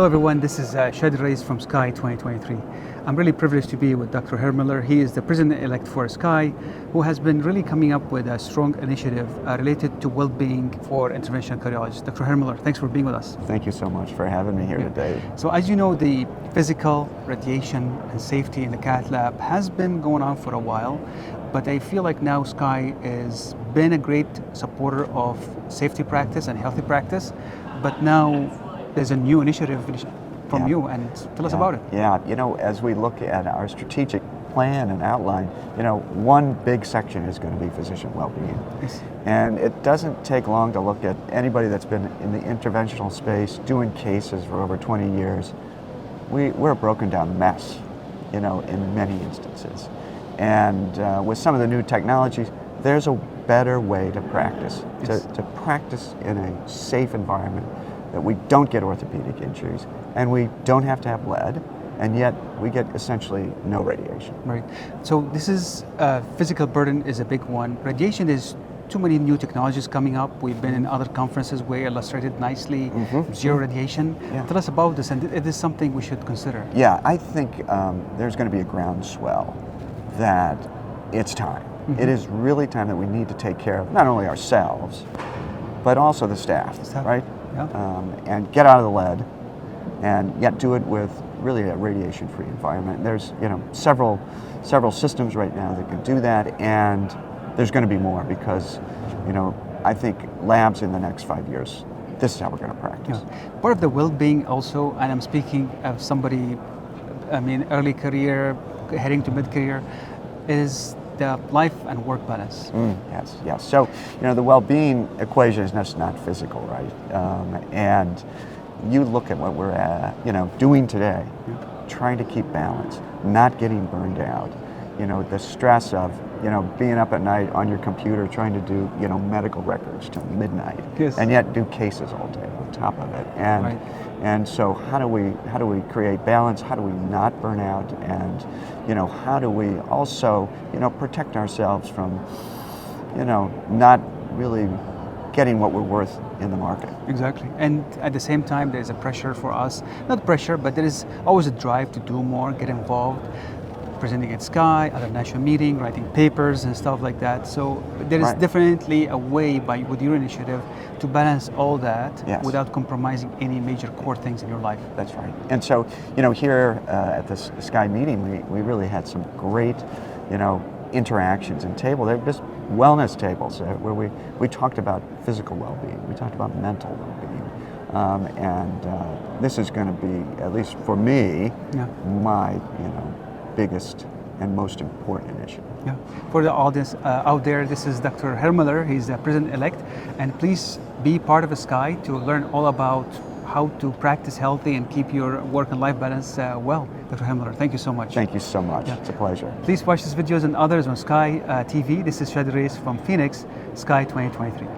Hello everyone, this is Alraies from SCAI 2023. I'm really privileged to be with Dr. Hermiller. He is the President-elect for SCAI, who has been really coming up with a strong initiative related to well-being for interventional cardiologists. Dr. Hermiller, thanks for being with us. Thank you so much for having me here today. So as you know, the physical, radiation, and safety in the cath lab has been going on for a while, but I feel like now SCAI has been a great supporter of safety practice and healthy practice, but now there's a new initiative from you, and tell us about it. Yeah, as we look at our strategic plan and outline, one big section is going to be physician well-being. Yes. And it doesn't take long to look at anybody that's been in the interventional space, doing cases for over 20 years. We're a broken down mess, in many instances. And with some of the new technologies, there's a better way to practice, to practice in a safe environment, that we don't get orthopedic injuries, and we don't have to have lead, and yet we get essentially no radiation. Right. So this is, physical burden is a big one. Radiation is too many new technologies coming up. We've been in other conferences where illustrated nicely, zero radiation. Yeah. Tell us about this, and it is something we should consider. Yeah, I think there's going to be a groundswell that it's time. It is really time that we need to take care of not only ourselves, but also the staff. Right? Yeah. And get out of the lead, and yet do it with really a radiation-free environment. There's several systems right now that can do that, and there's going to be more because I think labs in the next 5 years, this is how we're going to practice. Yeah. Part of the well-being also, and I'm speaking of somebody, early career, heading to mid-career, is the life and work balance. Yes. So, the well-being equation is just not physical, right? And you look at what we're doing today, trying to keep balance, not getting burned out. The stress of being up at night on your computer trying to do medical records till midnight, and yet do cases all day on top of it. And so how do we create balance? How do we not burn out? And how do we also protect ourselves from not really getting what we're worth in the market? Exactly. And at the same time, there's a pressure for us, not pressure, but there is always a drive to do more, get involved, presenting at SCAI, at a national meeting, writing papers and stuff like that. So there is definitely a way with your initiative to balance all that without compromising any major core things in your life. That's right. And so, here at the SCAI meeting, we really had some great, interactions and table. They're just wellness tables where we talked about physical well-being, we talked about mental well-being, and this is going to be, at least for me, my biggest and most important initiative. Yeah. For the audience out there, this is Dr. Hermiller. He's the President-elect, and please be part of SCAI to learn all about how to practice healthy and keep your work and life balance well. Dr. Hermiller, thank you so much. Thank you so much. It's a pleasure. Please watch these videos and others on SCAI-TV. This is Alraies from Phoenix, SCAI 2023.